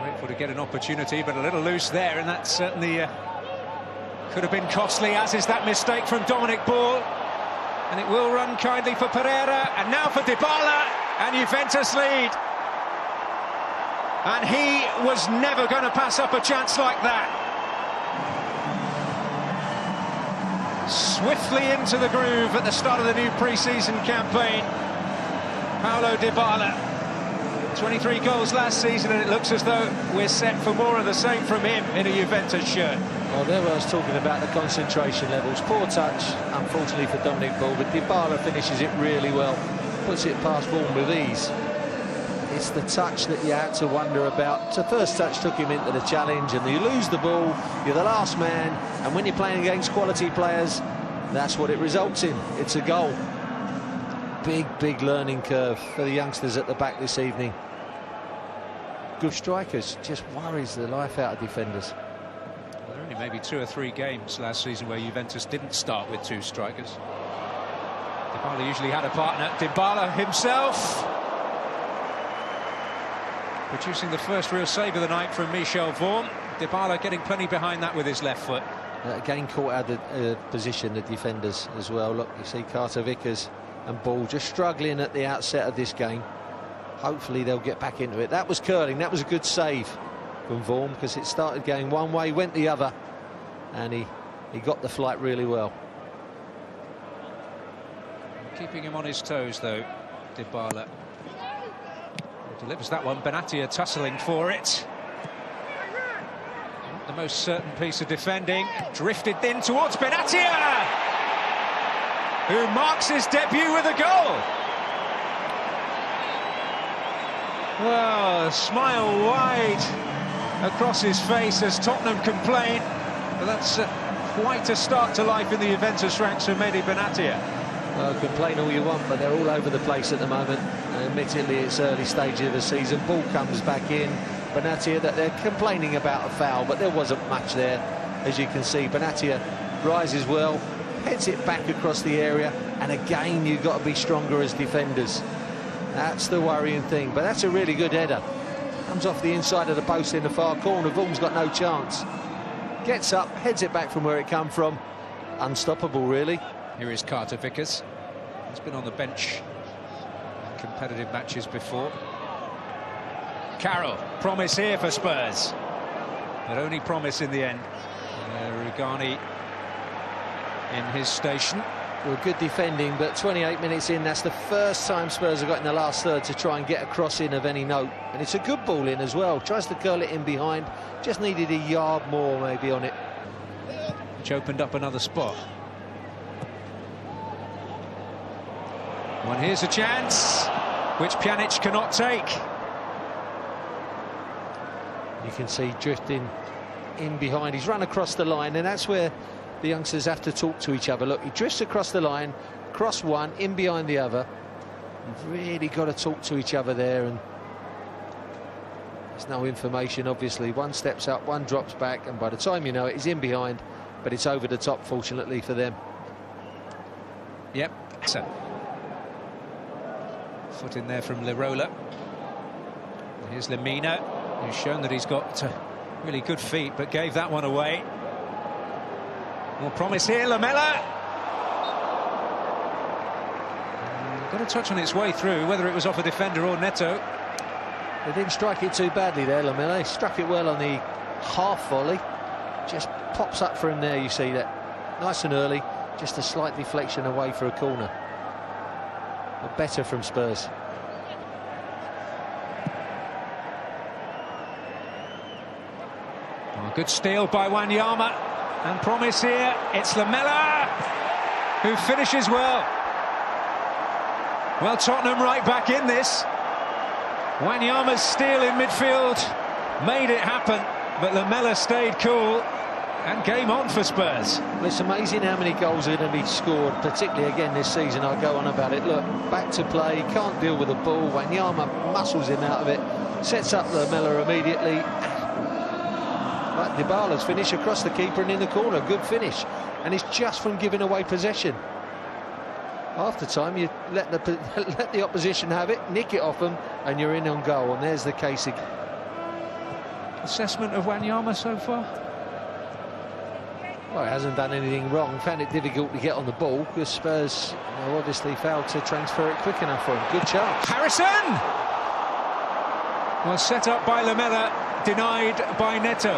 Grateful to get an opportunity, but a little loose there, and that certainly could have been costly, as is that mistake from Dominic Ball. And it will run kindly for Pereira, and now for Dybala, and Juventus lead. And he was never going to pass up a chance like that. Swiftly into the groove at the start of the new pre-season campaign. Paulo Dybala, 23 goals last season, and it looks as though we're set for more of the same from him in a Juventus shirt. Well, there I was talking about the concentration levels. Poor touch, unfortunately, for Dominic Ball, but Dybala finishes it really well. Puts it past Vaughan with ease. It's the touch that you had to wonder about. The first touch took him into the challenge, and you lose the ball, you're the last man, and when you're playing against quality players, that's what it results in. It's a goal. Big learning curve for the youngsters at the back this evening. Good strikers, just worries the life out of defenders. Well, there are only maybe 2 or 3 games last season where Juventus didn't start with 2 strikers. Dybala usually had a partner. Dybala himself producing the first real save of the night from Michel Vaughan. Dybala getting plenty behind that with his left foot. Again caught out of position, the defenders as well. Look, you see Carter Vickers and Ball just struggling at the outset of this game. Hopefully they'll get back into it. That was curling. That was a good save from Vaughan, because it started going one way, went the other, and he got the flight really well. Keeping him on his toes, though, Dybala. Delivers that one. Benatia tussling for it. Not the most certain piece of defending. Drifted in towards Benatia, who marks his debut with a goal. Well, a smile wide across his face as Tottenham complain. But that's quite a start to life in the Juventus ranks for Mehdi Benatia. Well, complain all you want, but they're all over the place at the moment. Admittedly, it's early stage of the season. Ball comes back in. Benatia, that they're complaining about a foul, but there wasn't much there, as you can see. Benatia rises well, heads it back across the area, and again, you've got to be stronger as defenders. That's the worrying thing, but that's a really good header. Comes off the inside of the post in the far corner. Vaughan's got no chance. Gets up, heads it back from where it come from. Unstoppable, really. Here is Carter Vickers. He's been on the bench in competitive matches before. Carroll, promise here for Spurs, but only promise in the end. Rugani in his station. Well, good defending, but 28 minutes in, that's the first time Spurs have got in the last third to try and get a cross in of any note. And it's a good ball in as well. Tries to curl it in behind. Just needed a yard more maybe on it. Which opened up another spot. Well, here's a chance which Pjanic cannot take. You can see drifting in behind. He's run across the line, and that's where the youngsters have to talk to each other. Look, he drifts across the line, cross one, in behind the other. You've really got to talk to each other there, and there's no information, obviously. One steps up, one drops back, and by the time you know it, he's in behind, but it's over the top, fortunately for them. Yep. So, foot in there from Lirola. Here's Lemina, who's shown that he's got really good feet, but gave that one away. More promise here, Lamela. Got a touch on its way through, whether it was off a defender or Neto. They didn't strike it too badly there, Lamela. He struck it well on the half volley. Just pops up for him there, you see that. Nice and early, just a slight deflection away for a corner. But better from Spurs. Oh, good steal by Wanyama. And promise here, it's Lamela who finishes well. Well, Tottenham right back in this. Wanyama's steal in midfield made it happen, but Lamela stayed cool, and game on for Spurs. Well, it's amazing how many goals are going to be scored, particularly again this season. I'll go on about it. Look, back to play, can't deal with the ball. Wanyama muscles him out of it, sets up Lamela immediately. But Dybala's finish across the keeper and in the corner, good finish, and it's just from giving away possession. After time, you let the opposition have it, nick it off them, and you're in on goal. And there's the case again. assessment of Wanyama so far? Well, he hasn't done anything wrong. Found it difficult to get on the ball because Spurs obviously failed to transfer it quick enough for him. Good chance. Harrison! Was set up by Lamela, denied by Neto.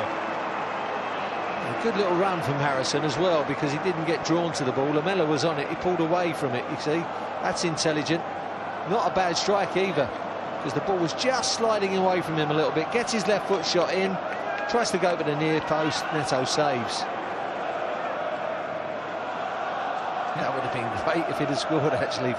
A good little run from Harrison as well, because he didn't get drawn to the ball. Lamela was on it, he pulled away from it, you see. That's intelligent. Not a bad strike either, because the ball was just sliding away from him a little bit. Gets his left foot shot in, tries to go for the near post, Neto saves. That would have been great if he'd have scored, actually.